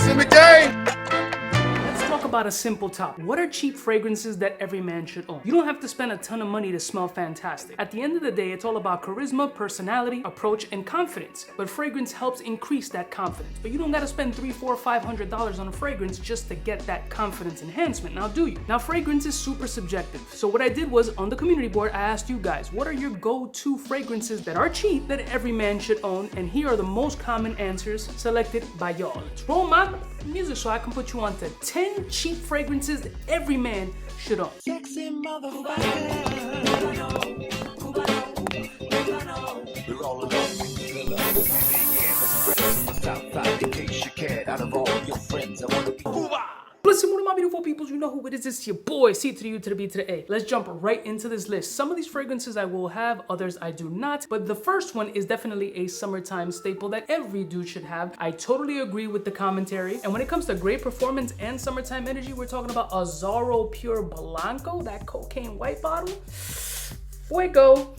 best in the game. Let's talk about a simple topic. What are cheap fragrances that every man should own? You don't have to spend a ton of money to smell fantastic. At the end of the day, it's all about charisma, personality, approach, and confidence. But fragrance helps increase that confidence. But you don't gotta spend $300, $400, $500 on a fragrance just to get that confidence enhancement. Now, do you? Now, fragrance is super subjective. So what I did was, on the community board, I asked you guys, what are your go-to fragrances that are cheap that every man should own? And here are the most common answers selected by y'all. Let's roll my music so I can put you on to 10 cheap fragrances that every man should own. Sexy motherfucker. We're all alone. Listen, one of my beautiful peoples, you know who it is. It's your boy, C to the U to the B to the A. Let's jump right into this list. Some of these fragrances I will have, others I do not. But the first one is definitely a summertime staple that every dude should have. I totally agree with the commentary. And when it comes to great performance and summertime energy, we're talking about Azzaro Pure Blanco, that cocaine white bottle. Fuego.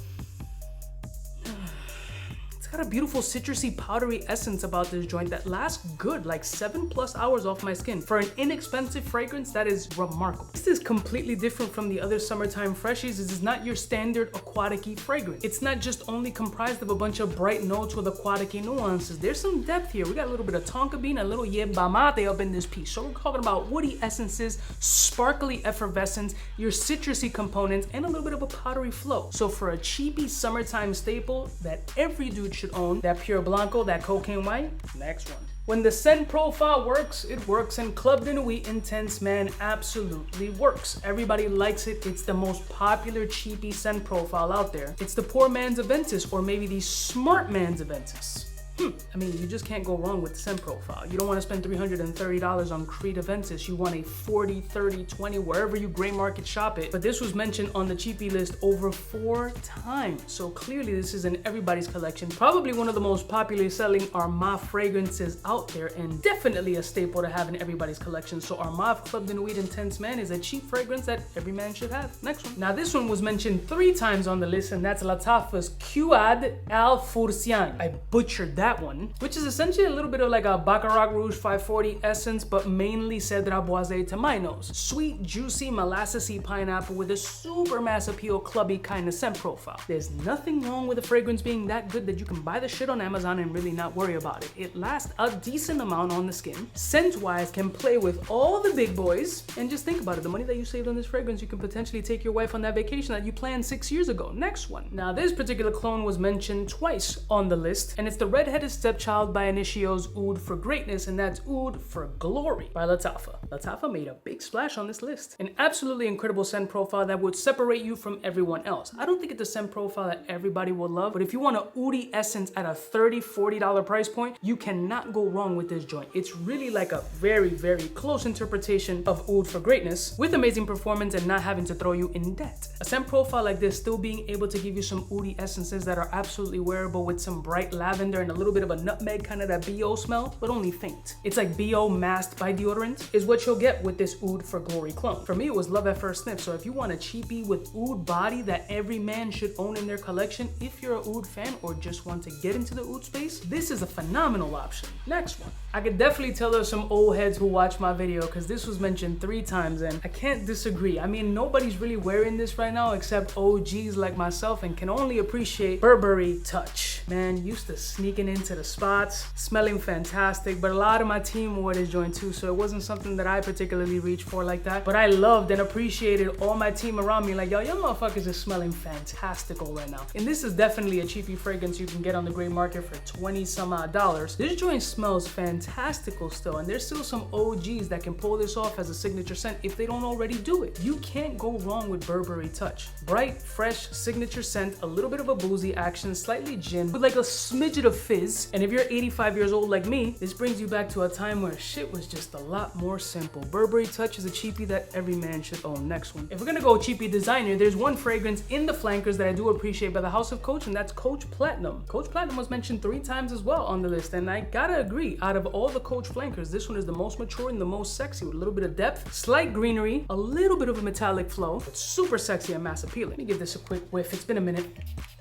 Got a beautiful citrusy powdery essence about this joint that lasts good, like 7+ hours off my skin. For an inexpensive fragrance, that is remarkable. This is completely different from the other summertime freshies. This is not your standard aquatic-y fragrance. It's not just only comprised of a bunch of bright notes with aquatic-y nuances. There's some depth here. We got a little bit of tonka bean, a little yerba mate up in this piece. So we're talking about woody essences, sparkly effervescence, your citrusy components, and a little bit of a powdery flow. So for a cheapy summertime staple that every dude should own, that Pure Blanco, that cocaine white, next one. When the scent profile works, it works, and Club de Nuit Intense Man absolutely works. Everybody likes it. It's the most popular cheapy scent profile out there. It's the poor man's Aventus, or maybe the smart man's Aventus. I mean, you just can't go wrong with the scent profile. You don't want to spend $330 on Creed Aventus. You want a 40, 30, 20, wherever you gray market shop it. But this was mentioned on the cheapy list over 4 times. So clearly this is in everybody's collection. Probably one of the most popularly selling Armaf fragrances out there, and definitely a staple to have in everybody's collection. So Armaf Club de Nuit Intense Man is a cheap fragrance that every man should have. Next one. Now this one was mentioned 3 times on the list, and that's Lattafa's Cuad Al Fursian. I butchered that one, which is essentially a little bit of like a Baccarat Rouge 540 essence, but mainly Cedra Boisé to my nose. Sweet, juicy, molassesy pineapple with a super mass appeal, clubby kind of scent profile. There's nothing wrong with the fragrance being that good that you can buy the shit on Amazon and really not worry about it. It lasts a decent amount on the skin. Scent-wise, can play with all the big boys. And just think about it, the money that you saved on this fragrance, you can potentially take your wife on that vacation that you planned 6 years ago. Next one. Now this particular clone was mentioned twice on the list, and it's the Redheaded Stepchild by Initio's Oud for Greatness, and that's Oud for Glory by Lattafa. Lattafa made a big splash on this list. An absolutely incredible scent profile that would separate you from everyone else. I don't think it's a scent profile that everybody will love, but if you want an oudy essence at a $30, $40 price point, you cannot go wrong with this joint. It's really like a very, very close interpretation of Oud for Greatness with amazing performance and not having to throw you in debt. A scent profile like this still being able to give you some oudy essences that are absolutely wearable with some bright lavender and a little bit of a nutmeg, kind of that BO smell, but only faint. It's like BO masked by deodorant is what you'll get with this Oud for Glory clone. For me, it was love at first sniff. So if you want a cheapie with oud body that every man should own in their collection, if you're a oud fan or just want to get into the oud space, this is a phenomenal option. Next one. I could definitely tell there's some old heads who watch my video because this was mentioned 3 times and I can't disagree. I mean, nobody's really wearing this right now except OGs like myself and can only appreciate Burberry Touch. Man, used to sneaking into the spots, smelling fantastic, but a lot of my team wore this joint too, so it wasn't something that I particularly reached for like that. But I loved and appreciated all my team around me, like, yo, y'all motherfuckers is smelling fantastical right now. And this is definitely a cheapy fragrance you can get on the gray market for 20 some odd dollars. This joint smells fantastical still, and there's still some OGs that can pull this off as a signature scent if they don't already do it. You can't go wrong with Burberry Touch. Bright, fresh, signature scent, a little bit of a boozy action, slightly gin, with like a smidget of fizz. And if you're 85 years old like me, this brings you back to a time where shit was just a lot more simple. Burberry Touch is a cheapie that every man should own. Next one. If we're gonna go cheapie designer, there's one fragrance in the flankers that I do appreciate by the House of Coach, and that's Coach Platinum. Coach Platinum was mentioned 3 times as well on the list, and I gotta agree, out of all the Coach flankers, this one is the most mature and the most sexy, with a little bit of depth, slight greenery, a little bit of a metallic flow, but super sexy and mass appealing. Let me give this a quick whiff. It's been a minute.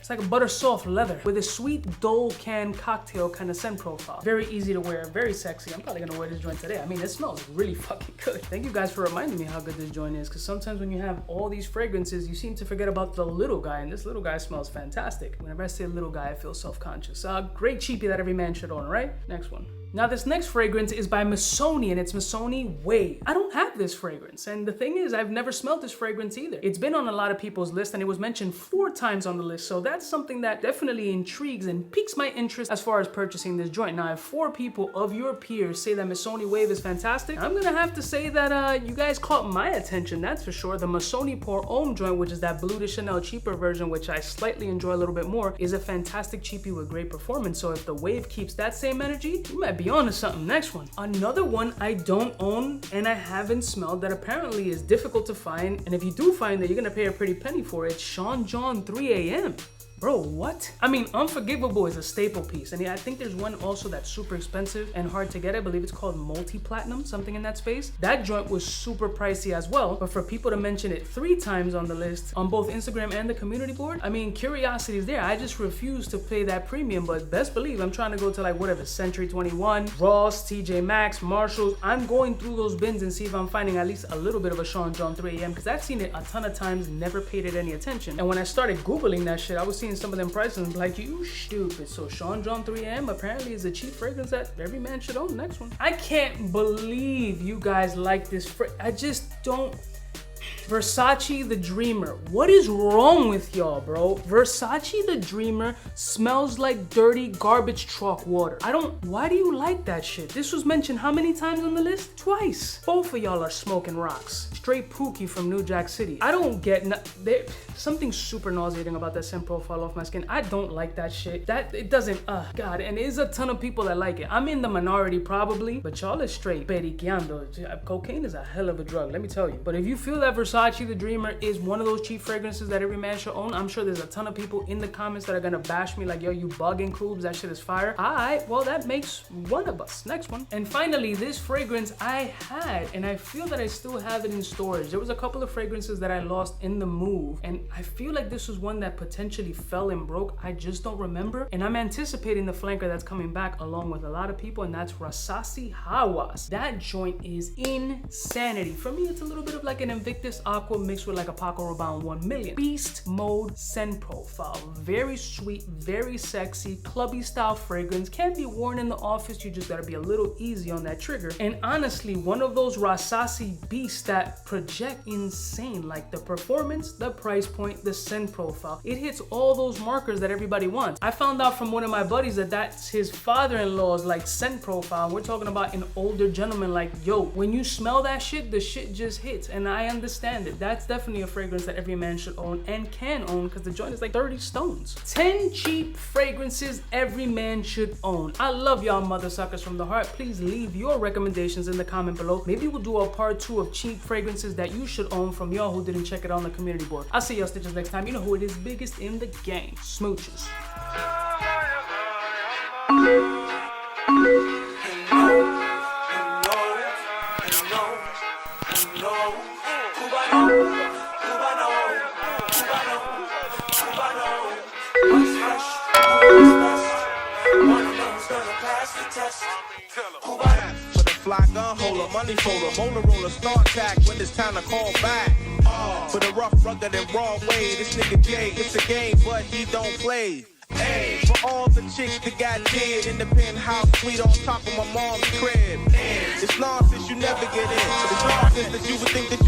It's like a butter soft leather with a sweet Dole can cocktail kind of scent profile. Very easy to wear, very sexy. I'm probably gonna wear this joint today. I mean, it smells really fucking good. Thank you guys for reminding me how good this joint is, because sometimes when you have all these fragrances, you seem to forget about the little guy, and this little guy smells fantastic. Whenever I say little guy, I feel self-conscious. Great cheapie that every man should own, right? Next one. Now this next fragrance is by Missoni, and it's Missoni Wave. I don't have this fragrance, and the thing is, I've never smelled this fragrance either. It's been on a lot of people's list, and it was mentioned 4 times on the list, so that's something that definitely intrigues and piques my interest as far as purchasing this joint. Now, if 4 people of your peers say that Missoni Wave is fantastic, I'm gonna have to say that you guys caught my attention, that's for sure. The Missoni Pour Homme joint, which is that Bleu de Chanel cheaper version, which I slightly enjoy a little bit more, is a fantastic cheapie with great performance. So if the Wave keeps that same energy, you might be on to something. Next one. Another one I don't own and I haven't smelled that apparently is difficult to find, and if you do find it, you're gonna pay a pretty penny for it. Sean John 3 AM. Bro, what? I mean, Unforgivable is a staple piece, and yeah, I think there's one also that's super expensive and hard to get. I believe it's called Multi-Platinum, something in that space. That joint was super pricey as well, but for people to mention it 3 times on the list on both Instagram and the community board, I mean, curiosity is there. I just refuse to pay that premium, but best believe I'm trying to go to like whatever, Century 21, Ross, TJ Maxx, Marshalls. I'm going through those bins and see if I'm finding at least a little bit of a Sean John 3 AM, because I've seen it a ton of times, never paid it any attention. And when I started Googling that shit, I was seeing some of them prices and like, you stupid. So Sean John 3 AM apparently is a cheap fragrance that every man should own. Next one. I can't believe you guys like this I just don't. Versace the Dreamer. What is wrong with y'all, bro? Versace the Dreamer smells like dirty garbage truck water. Why do you like that shit? This was mentioned how many times on the list? Twice. Both of y'all are smoking rocks. Straight Pookie from New Jack City. I don't get, something super nauseating about that scent profile off my skin. I don't like that shit. It doesn't, God, and there's a ton of people that like it. I'm in the minority probably, but y'all is straight periqueando. Cocaine is a hell of a drug, let me tell you. But if you feel that Versace the Dreamer is one of those cheap fragrances that every man should own, I'm sure there's a ton of people in the comments that are gonna bash me like, yo, you bugging, Coobs, that shit is fire. Alright, well, that makes one of us. Next one. And finally, this fragrance I had, and I feel that I still have it in storage. There was a couple of fragrances that I lost in the move, and I feel like this was one that potentially fell and broke. I just don't remember, and I'm anticipating the flanker that's coming back along with a lot of people, and that's Rasasi Hawas. That joint is insanity. For me, it's a little bit of like an Invictus Aqua mixed with like a Paco Rabanne 1 million. Beast mode scent profile. Very sweet, very sexy, clubby style fragrance. Can be worn in the office, you just gotta be a little easy on that trigger. And honestly, one of those Rasasi beasts that project insane, like the performance, the price point, the scent profile. It hits all those markers that everybody wants. I found out from one of my buddies that that's his father-in-law's like scent profile. We're talking about an older gentleman, like, yo, when you smell that shit, the shit just hits, and I understand it. That's definitely a fragrance that every man should own and can own, because the joint is like 30 stones. 10 cheap fragrances every man should own. I love y'all mother suckers from the heart. Please leave your recommendations in the comment below. Maybe we'll do a part 2 of cheap fragrances that you should own from y'all who didn't check it out on the community board. I'll see y'all stitches next time. You know who it is, biggest in the game. Smooches. With a fly gun holder, money folder, motor roller, start tack when it's time to call back. For the rough, rugged, and raw way, this nigga Jay, it's a game, but he don't play. Hey, for all the chicks that got dead in the penthouse suite on top of my mom's crib. It's nonsense, you never get in. It's nonsense that you would think that